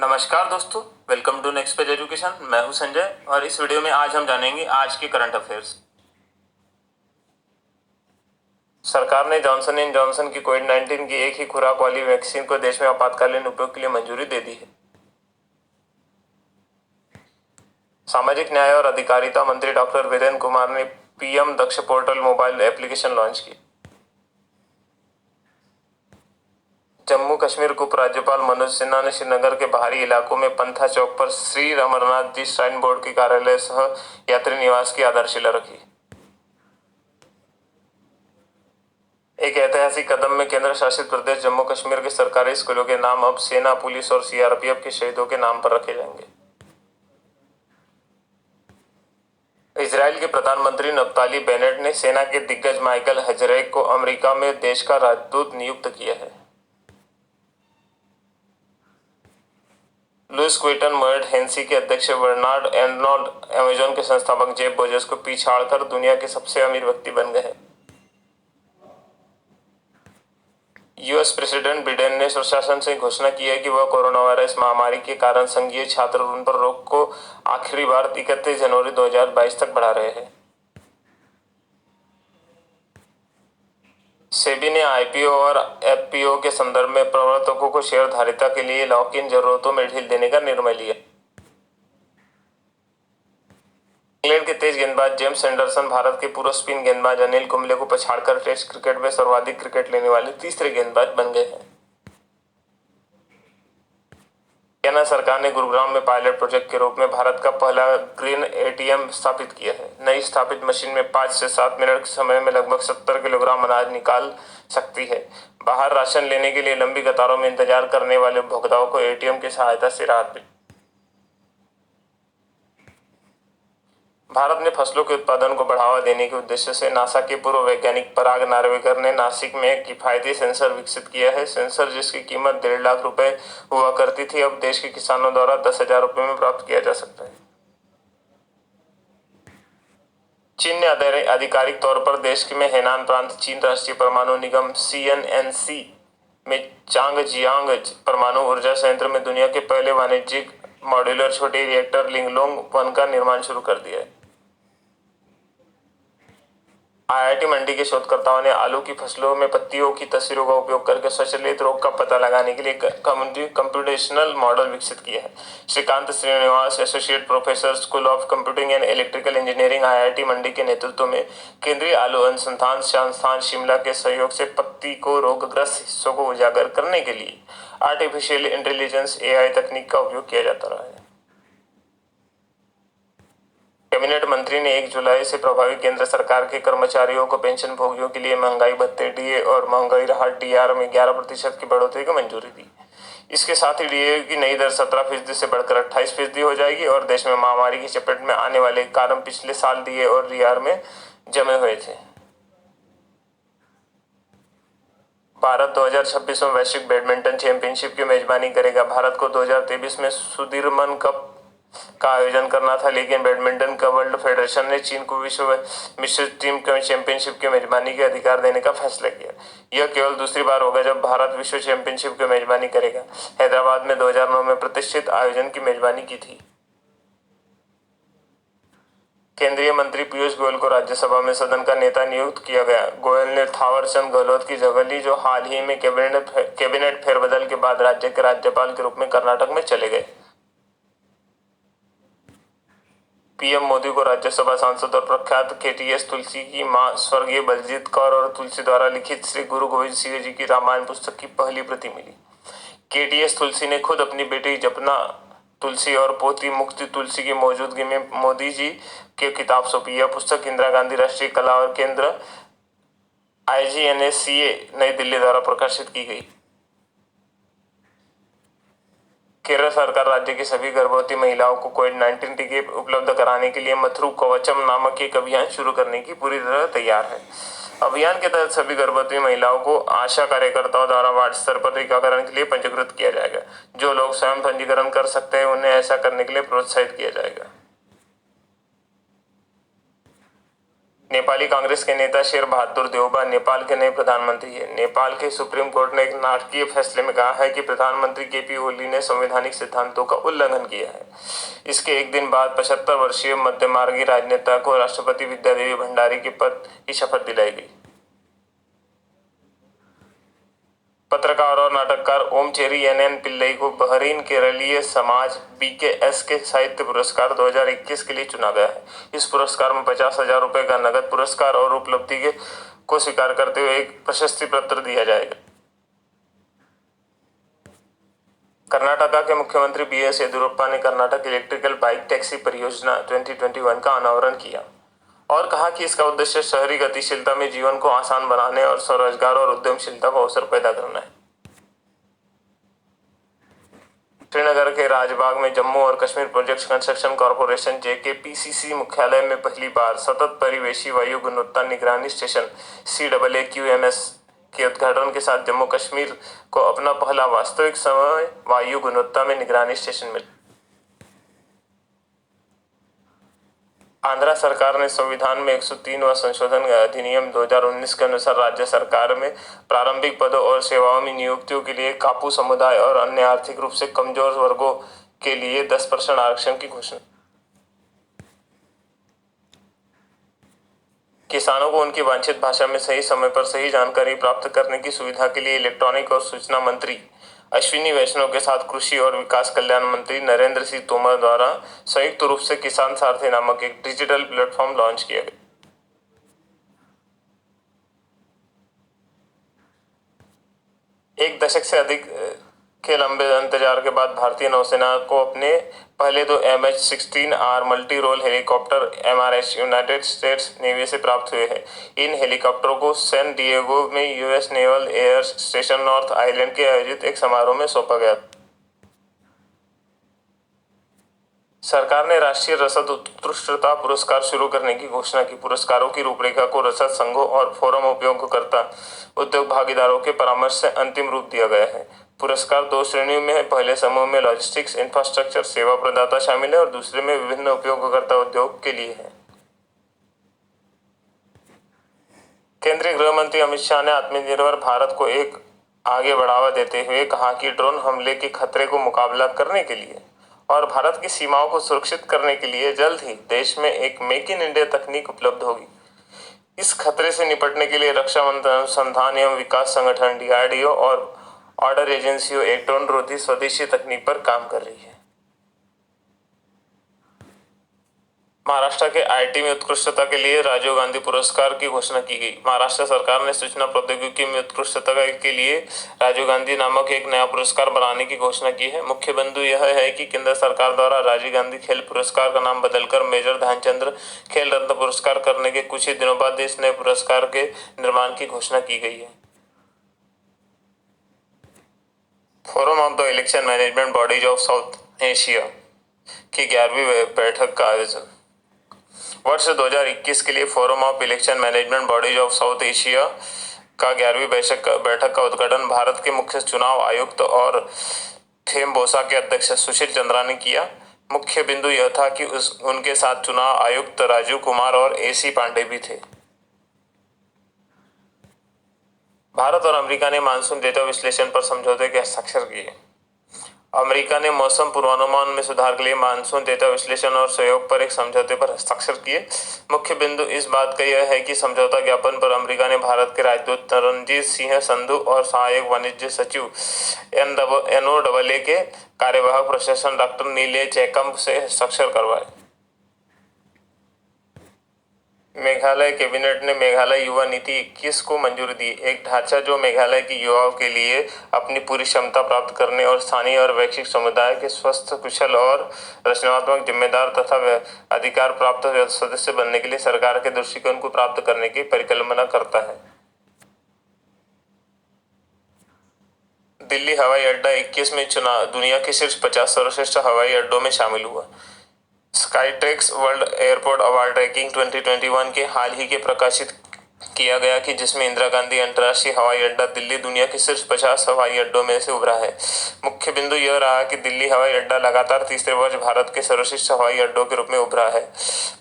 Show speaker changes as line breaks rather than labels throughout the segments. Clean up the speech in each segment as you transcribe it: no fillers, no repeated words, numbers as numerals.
नमस्कार दोस्तों, welcome to next page education. मैं हूं संजय और इस वीडियो में आज हम जानेंगे आज के करंट अफेयर्स। सरकार ने जॉनसन एंड जॉनसन की कोविड-19 की एक ही खुराक वाली वैक्सीन को देश में आपातकालीन उपयोग के लिए मंजूरी दे दी है। सामाजिक न्याय और अधिकारिता मंत्री डॉक्टर वीरेंद्र कुमार ने पीएम दक्ष पोर्टल मोबाइल एप्लीकेशन लॉन्च की। जम्मू कश्मीर के उपराज्यपाल मनोज सिन्हा ने श्रीनगर के बाहरी इलाकों में पंथा चौक पर श्री अमरनाथ जी श्राइन बोर्ड के कार्यालय सह यात्री निवास की आधारशिला रखी। एक ऐतिहासिक कदम में केंद्र शासित प्रदेश जम्मू कश्मीर के सरकारी स्कूलों के नाम अब सेना, पुलिस और सीआरपीएफ के शहीदों के नाम पर रखे जाएंगे। इजराइल के प्रधानमंत्री नफ्ताली बेनेट ने सेना के दिग्गज माइकल हजरेक को अमेरिका में देश का राजदूत नियुक्त किया है। लुइस क्विंटन मोएट हेंसी के अध्यक्ष बर्नार्ड एर्नोल्ड अमेजन के संस्थापक जेफ बेजोस को पिछाड़कर दुनिया के सबसे अमीर व्यक्ति बन गए हैं। यूएस प्रेसिडेंट बिडेन ने प्रशासन से घोषणा की है कि वह कोरोना वायरस महामारी के कारण संघीय छात्र ऋण पर रोक को आखिरी बार 31 जनवरी 2022 तक बढ़ा रहे हैं। सेबी ने आईपीओ और एफपीओ के संदर्भ में प्रवर्तकों को शेयरधारिता के लिए लॉक इन जरूरतों में ढील देने का निर्णय लिया। इंग्लैंड के तेज गेंदबाज जेम्स एंडरसन भारत के पूर्व स्पिन गेंदबाज अनिल कुंबले को पछाड़कर टेस्ट क्रिकेट में सर्वाधिक क्रिकेट लेने वाले तीसरे गेंदबाज बन गए हैं। हरियाणा सरकार ने गुरुग्राम में पायलट प्रोजेक्ट के रूप में भारत का पहला ग्रीन एटीएम स्थापित किया है। नई स्थापित मशीन में 5 से 7 मिनट के समय में लगभग 70 किलोग्राम अनाज निकाल सकती है। बाहर राशन लेने के लिए लंबी कतारों में इंतजार करने वाले उपभोक्ताओं को एटीएम की सहायता से राहत मिली। भारत ने फसलों के उत्पादन को बढ़ावा देने के उद्देश्य से नासा के पूर्व वैज्ञानिक पराग नार्वेकर ने नासिक में एक किफायती सेंसर विकसित किया है। सेंसर जिसकी कीमत 1.5 लाख रुपए हुआ करती थी, अब देश के किसानों द्वारा 10,000 रुपए में प्राप्त किया जा सकता है। चीन ने आधिकारिक तौर पर देश में हेनान प्रांत चीन राष्ट्रीय परमाणु निगम CNNC में चांगजियांग परमाणु ऊर्जा संयंत्र में दुनिया के पहले वाणिज्यिक मॉड्यूलर छोटे रिएक्टर लिंगलोंग 1 का निर्माण शुरू कर दिया है। आईआईटी मंडी के शोधकर्ताओं ने आलू की फसलों में पत्तियों की तस्वीरों का उपयोग करके स्वचालित रोग का पता लगाने के लिए कंप्यूटेशनल मॉडल विकसित किया है। Srikanth Srinivas, associate professor, School of Computing and Electrical Engineering, IIT Mandi के नेतृत्व में केंद्रीय आलू अनुसंधान संस्थान शिमला के सहयोग से पत्ती को रोगग्रस्त हिस्सों को उजागर करने के लिए आर्टिफिशियल इंटेलिजेंस AI तकनीक का उपयोग किया जाता रहा है। कैबिनेट मंत्री ने 1 जुलाई से प्रभावी केंद्र सरकार के कर्मचारियों को पेंशन भोगियों के लिए महंगाई भत्ते DA और महंगाई राहत DR में 11% की बढ़ोतरी की मंजूरी दी। इसके साथ ही DA की नई दर 17% से बढ़कर 28% हो जाएगी और देश में महामारी की चपेट में आने वाले कारण पिछले साल DA और DR में जमे हुए थे। भारत 2026 में वैश्विक बैडमिंटन चैंपियनशिप की मेजबानी करेगा। भारत को 2023 में सुदीर्मन कप का आयोजन करना था, लेकिन बैडमिंटन का वर्ल्ड फेडरेशन ने चीन को विश्व मिश्रित टीम चैंपियनशिप की मेजबानी के अधिकार देने का फैसला किया। यह केवल दूसरी बार होगा जब भारत विश्व चैंपियनशिप की मेजबानी करेगा। हैदराबाद में 2009 में प्रतिष्ठित आयोजन की मेजबानी की थी। केंद्रीय मंत्री पीयूष गोयल को राज्यसभा में सदन का नेता नियुक्त किया गया। गोयल ने थावरचंद गहलोत की जगह ली, जो हाल ही में कैबिनेट फेरबदल के बाद राज्य के राज्यपाल के रूप में कर्नाटक में चले गए। पीएम मोदी को राज्यसभा सांसद और प्रख्यात KTS तुलसी की मां स्वर्गीय बलजीत कौर और तुलसी द्वारा लिखित श्री गुरु गोविंद सिंह जी की रामायण पुस्तक की पहली प्रति मिली। KTS तुलसी ने खुद अपनी बेटी जपना तुलसी और पोती मुक्ति तुलसी की मौजूदगी में मोदी जी की किताब सौंपी। यह पुस्तक इंदिरा गांधी राष्ट्रीय कला और केंद्र IGNSCA नई दिल्ली द्वारा प्रकाशित की गई। केरल सरकार राज्य की सभी गर्भवती महिलाओं को कोविड-19 टीके उपलब्ध कराने के लिए मथुरु कवचम नामक एक अभियान शुरू करने की पूरी तरह तैयार है। अभियान के तहत सभी गर्भवती महिलाओं को आशा कार्यकर्ताओं द्वारा वार्ड स्तर पर टीकाकरण के लिए पंजीकृत किया जाएगा। जो लोग स्वयं पंजीकरण कर सकते हैं उन्हें ऐसा करने के लिए प्रोत्साहित किया जाएगा। नेपाली कांग्रेस के नेता शेर बहादुर देउबा नेपाल के नए प्रधानमंत्री हैं। नेपाल के सुप्रीम कोर्ट ने एक नाटकीय फैसले में कहा है कि प्रधानमंत्री केपी ओली ने संवैधानिक सिद्धांतों का उल्लंघन किया है। इसके एक दिन बाद 75 वर्षीय मध्यमार्गी राजनेता को राष्ट्रपति विद्यादेवी भंडारी के पद की शपथ दिलाई गई। पत्रकार और नाटककार ओम चेरी एन पिल्लई को बहरीन केरलीय समाज BKS के साहित्य पुरस्कार 2021 के लिए चुना गया है। इस पुरस्कार में 50,000 रुपए का नगद पुरस्कार और उपलब्धि को स्वीकार करते हुए एक प्रशस्ति पत्र दिया जाएगा। कर्नाटका के मुख्यमंत्री BS येदियुरप्पा ने कर्नाटक इलेक्ट्रिकल बाइक टैक्सी परियोजना 2021 का अनावरण किया और कहा कि इसका उद्देश्य शहरी गतिशीलता में जीवन को आसान बनाने और स्वरोजगार और उद्यमशीलता को अवसर पैदा करना है। श्रीनगर के राजबाग में जम्मू और Kashmir project construction corporation JKPCC मुख्यालय में पहली बार सतत परिवेशी वायु गुणवत्ता निगरानी स्टेशन CAAQMS के उद्घाटन के साथ जम्मू कश्मीर को अपना पहला वास्तविक समय वायु गुणवत्ता में निगरानी स्टेशन मिला। आंध्र सरकार ने संविधान में 103वां संशोधन अधिनियम 2019 के अनुसार राज्य सरकार में प्रारंभिक पदों और सेवाओं में नियुक्तियों के लिए कापू समुदाय और अन्य आर्थिक रूप से कमजोर वर्गों के लिए 10% आरक्षण की घोषणा। किसानों को उनकी वांछित भाषा में सही समय पर सही जानकारी प्राप्त करने की सुविधा के लिए इलेक्ट्रॉनिक और सूचना मंत्री अश्विनी वैष्णव के साथ कृषि और विकास कल्याण मंत्री नरेंद्र सिंह तोमर द्वारा संयुक्त रूप से किसान सारथी नामक एक डिजिटल प्लेटफॉर्म लॉन्च किया गया। एक दशक से अधिक के लंबे इंतजार के बाद भारतीय नौसेना को अपने पहले दो MH-16R multi role helicopter MRH United States Navy से प्राप्त हुए हैं। इन हेलीकॉप्टरों को सैन डिएगो में US Naval Air Station North Island के आयोजित एक समारोह में सौंपा गया। सरकार ने राष्ट्रीय रसद उत्कृष्टता पुरस्कार शुरू करने की घोषणा की। पुरस्कारों की रूपरेखा को रसद संघों और फोरम उपयोगकर्ता उद्योग भागीदारों के परामर्श से अंतिम रूप दिया गया है। पुरस्कार 2 श्रेणियों में है। पहले समूह में लॉजिस्टिक्स इंफ्रास्ट्रक्चर सेवा प्रदाता शामिल है और दूसरे में विभिन्न उपयोगकर्ता उद्योग के लिए है। केंद्रीय गृह मंत्री अमित शाह ने आत्मनिर्भर भारत को एक आगे बढ़ावा देते हुए कहा कि ड्रोन हमले के खतरे को मुकाबला करने के लिए और भारत की सीमाओं को सुरक्षित करने के लिए जल्द ही देश में एक मेक इन इंडिया तकनीक उपलब्ध होगी। इस खतरे से निपटने के लिए रक्षा अनुसंधान एवं विकास संगठन DRDO और ऑर्डर एजेंसियों एक ड्रोन रोधी स्वदेशी तकनीक पर काम कर रही है। महाराष्ट्र के IT में उत्कृष्टता के लिए राजीव गांधी पुरस्कार की घोषणा की गई। महाराष्ट्र सरकार ने सूचना प्रौद्योगिकी में उत्कृष्टता के लिए राजीव गांधी नामक एक नया पुरस्कार बनाने की घोषणा की है। मुख्य बिंदु यह है कि केंद्र सरकार द्वारा राजीव गांधी खेल पुरस्कार का नाम बदलकर मेजर ध्यानचंद खेल रत्न पुरस्कार करने के कुछ ही दिनों बाद इस नए पुरस्कार के निर्माण की घोषणा की गई है। Forum of the election management bodies of south Asia की 11वीं बैठक का आयोजन। वर्ष 2021 के लिए forum of election management bodies of south Asia का 11वीं बैठक का उद्घाटन भारत के मुख्य चुनाव आयुक्त और थेम्बोसा के अध्यक्ष सुशील चंद्रा ने किया। मुख्य बिंदु यह था कि उनके साथ चुनाव आयुक्त राजीव कुमार और AC पांडे भी थे। भारत और अमेरिका ने मानसून डेटा विश्लेषण पर समझौते के हस्ताक्षर किए। अमेरिका ने मौसम पूर्वानुमान में सुधार के लिए मानसून डेटा विश्लेषण और सहयोग पर एक समझौते पर हस्ताक्षर किए। मुख्य बिंदु इस बात का यह है कि समझौता ज्ञापन पर अमेरिका ने भारत के राजदूत रणजीत सिंह संधू और सहायक वाणिज्य सचिव NOAA के कार्यवाहक प्रशासन डॉक्टर नीले चेकम से हस्ताक्षर करवाए। मेघालय कैबिनेट ने मेघालय युवा नीति 21 को मंजूरी दी। एक ढांचा जो मेघालय की युवाओं के लिए अपनी पूरी क्षमता प्राप्त करने और स्थानीय और वैश्विक समुदाय के स्वस्थ, कुशल और रचनात्मक, जिम्मेदार तथा अधिकार प्राप्त सदस्य बनने के लिए सरकार के दृष्टिकोण को प्राप्त करने की परिकल्पना करता है। दिल्ली हवाई अड्डा 21 में दुनिया के शीर्ष 50 सर्वश्रेष्ठ हवाई अड्डों में शामिल हुआ। Skytrax world airport award ranking 2021 के हाल ही के प्रकाशित किया गया कि जिसमें इंदिरा गांधी अंतर्राष्ट्रीय हवाई अड्डा दिल्ली दुनिया के शीर्ष 50 हवाई अड्डों में से उभरा है। मुख्य बिंदु यह रहा कि दिल्ली हवाई अड्डा लगातार तीसरे वर्ष भारत के सर्वश्रेष्ठ हवाई अड्डों के रूप में उभरा है।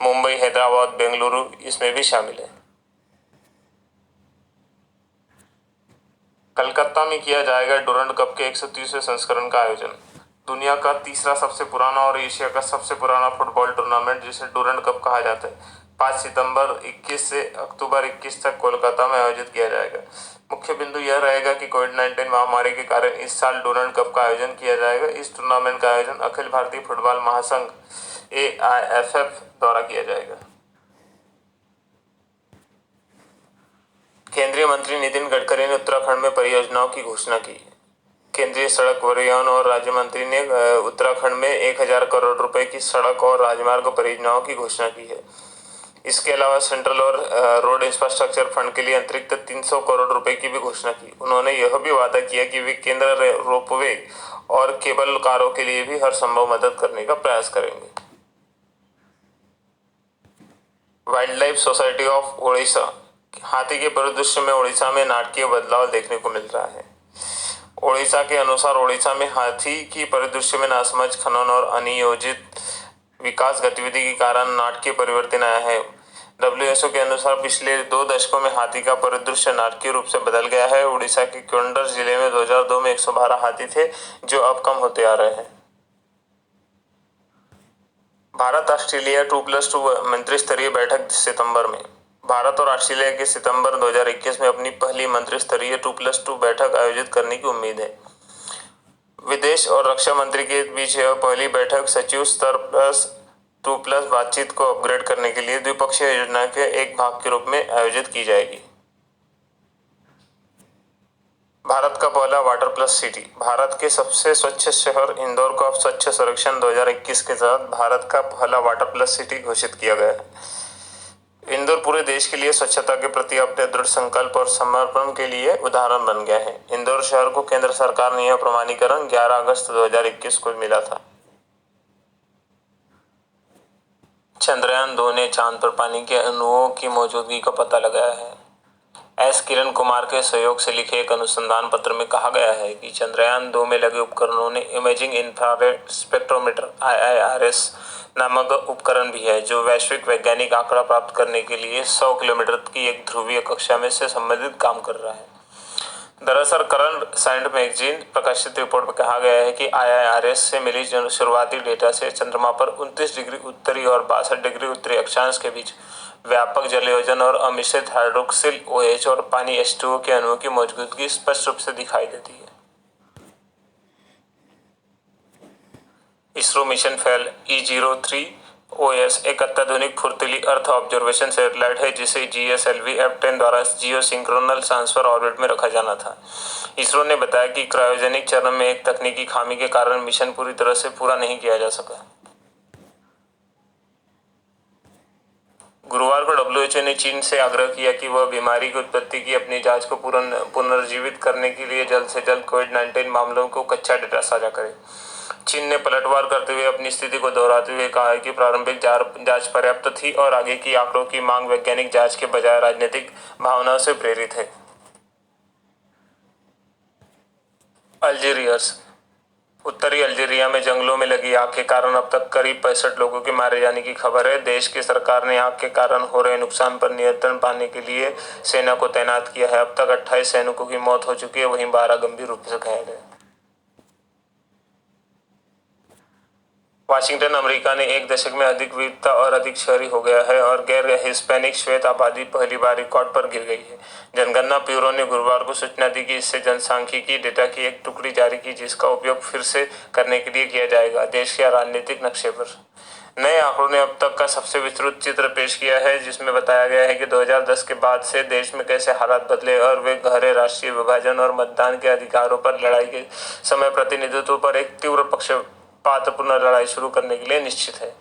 मुंबई, हैदराबाद, बेंगलुरु इसमें भी शामिल है। कलकत्ता में किया जाएगा डुरंड कप के 130वें संस्करण का आयोजन। दुनिया का तीसरा सबसे पुराना और एशिया का सबसे पुराना फुटबॉल टूर्नामेंट, जिसे डुरंड कप कहा जाता है, 5 सितंबर 21 से अक्टूबर 21 तक कोलकाता में आयोजित किया जाएगा। मुख्य बिंदु यह रहेगा कि कोविड-19 महामारी के कारण इस साल डुरंड कप का आयोजन किया जाएगा। इस टूर्नामेंट का आयोजन अखिल भारतीय फुटबॉल महासंघ AIFF द्वारा किया जाएगा। केंद्रीय मंत्री नितिन गडकरी ने उत्तराखंड में परियोजनाओं की घोषणा की। केंद्रीय सड़क परिवहन और राज्य मंत्री ने उत्तराखंड में 1000 करोड़ रुपए की सड़क और राजमार्ग परियोजनाओं की घोषणा की है। इसके अलावा सेंट्रल और रोड इंफ्रास्ट्रक्चर फंड के लिए अतिरिक्त 300 करोड़ रुपए की भी घोषणा की। उन्होंने यह भी वादा किया कि वे केंद्र रोपवे और केबल कारों के लिए भी हर संभव मदद करने का प्रयास करेंगे। Wild life society of Odisha. हाथी के परिदृश्य में ओडिशा में नाटकीय बदलाव देखने को मिल रहा है। ओडिशा के अनुसार ओडिशा में हाथी की परिदृश्य में नासमझ, खनन और अनियोजित विकास गतिविधि के कारण नाटकीय परिवर्तन आया है। WHO के अनुसार पिछले 2 दशकों में हाथी का परिदृश्य नाटकीय रूप से बदल गया है। ओडिशा के कोंडर जिले में 2002 में 112 हाथी थे, जो अब कम होते आ रहे हैं। भारत ऑस्ट्रेलिया 2+2 मंत्रिस्तरीय बैठक सितंबर में। भारत और ऑस्ट्रेलिया के सितंबर 2021 में अपनी पहली मंत्रिस्तरीय 2+2 बैठक आयोजित करने की उम्मीद है। विदेश और रक्षा मंत्री के बीच यह पहली बैठक सचिव स्तर +2+ बातचीत को अपग्रेड करने के लिए द्विपक्षीय योजना के एक भाग के रूप में आयोजित की जाएगी। भारत का पहला वाटर प्लस सिटी। भारत के सबसे स्वच्छ शहर इंदौर को अब स्वच्छ सर्वेक्षण 2021 के तहत भारत का पहला वाटर प्लस सिटी घोषित किया गया है। इंदौर पूरे देश के लिए स्वच्छता के प्रति अपने दृढ़ संकल्प और समर्पण के लिए उदाहरण बन गया है। इंदौर शहर को केंद्र सरकार ने यह प्रमाणीकरण 11 अगस्त 2021 को मिला था। चंद्रयान 2 ने चांद पर पानी के अणुओं की मौजूदगी का पता लगाया है। किरण कुमार के सहयोग से लिखे एक अनुसंधान पत्र में कहा गया है कि चंद्रयान 2 में लगे उपकरणों ने इमेजिंग इंफ्रारेड स्पेक्ट्रोमीटर IIRS नामक उपकरण भी है, जो वैश्विक वैज्ञानिक आंकड़ा प्राप्त करने के लिए 100 किलोमीटर की एक ध्रुवीय कक्षा में से संबंधित काम कर रहा है। दरअसल करंट साइंस मैगजीन प्रकाशित रिपोर्ट में कहा गया है कि IIRS से मिली शुरुआती डेटा से चंद्रमा पर 29 डिग्री उत्तरी और 62 डिग्री उत्तरी अक्षांश के बीच व्यापक जलयोजन और अमिश्रित हाइड्रोक्सिल OH और पानी H2O के अणुओं की मौजूदगी स्पष्ट रूप से दिखाई देती है। इसरो मिशन फेल E03OS एक अत्याधुनिक फुर्तीली अर्थ ऑब्जर्वेशन सैटेलाइट है, जिसे GSLV F10 द्वारा जियो सिंक्रोनल ट्रांसफर ऑर्बिट में रखा जाना था। इसरो ने बताया कि क्रायोजेनिक चरण में एक तकनीकी खामी के कारण मिशन पूरी तरह से पूरा नहीं किया जा सका। गुरुवार को WHO ने चीन से आग्रह किया कि वह बीमारी की उत्पत्ति की अपनी जांच को पुनर्जीवित करने के लिए जल्द से जल्द कोविड-19 मामलों को कच्चा डेटा साझा करे। चीन ने पलटवार करते हुए अपनी स्थिति को दोहराते हुए कहा है कि प्रारंभिक जांच पर्याप्त थी और आगे की आंकड़ों की मांग वैज्ञानिक जांच के बजाय राजनीतिक भावनाओं से प्रेरित है। अल्जीरियस। उत्तरी अल्जीरिया में जंगलों में लगी आग के कारण अब तक करीब 65 लोगों के मारे जाने की खबर है। देश की सरकार ने आग के कारण हो रहे नुकसान पर नियंत्रण पाने के लिए सेना को तैनात किया है। अब तक 28 सैनिकों की मौत हो चुकी है, वहीं 12 गंभीर रूप से घायल है। वाशिंगटन अमेरिका ने एक दशक में अधिक विविधता और अधिक शहरी हो गया है और गैर हिस्पैनिक श्वेत आबादी पहली बार रिकॉर्ड पर गिर गई है। जनगणना ब्यूरो ने गुरुवार को सूचना दी कि इससे जनसांख्यिकी डेटा की एक टुकड़ी जारी की, जिसका उपयोग फिर से करने के लिए किया जाएगा देश के राजनीतिक नक्शे पर। नए आंकड़ों ने अब तक का सबसे विस्तृत चित्र पेश किया है, जिसमें बताया गया है कि 2010 के बाद से देश में कैसे हालात बदले और वे गहरे राष्ट्रीय विभाजन और मतदान के अधिकारों पर लड़ाई के समय प्रतिनिधित्व पर एक तीव्र पक्षपातपूर्ण लड़ाई शुरू करने के लिए निश्चित है।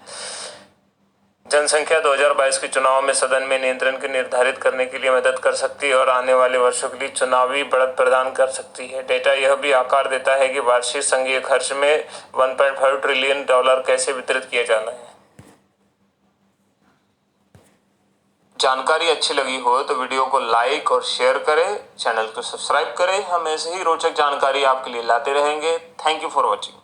जनसंख्या 2022 के चुनाव में सदन में नियंत्रण के निर्धारित करने के लिए मदद कर सकती है और आने वाले वर्षों के लिए चुनावी बढ़त प्रदान कर सकती है। डेटा यह भी आकार देता है कि वार्षिक संघीय खर्च में $1.5 ट्रिलियन कैसे वितरित किया जाना है। जानकारी अच्छी लगी हो तो वीडियो को लाइक और शेयर करें, चैनल को सब्सक्राइब करें। हम ऐसे ही रोचक जानकारी आपके लिए लाते रहेंगे। Thank you for watching.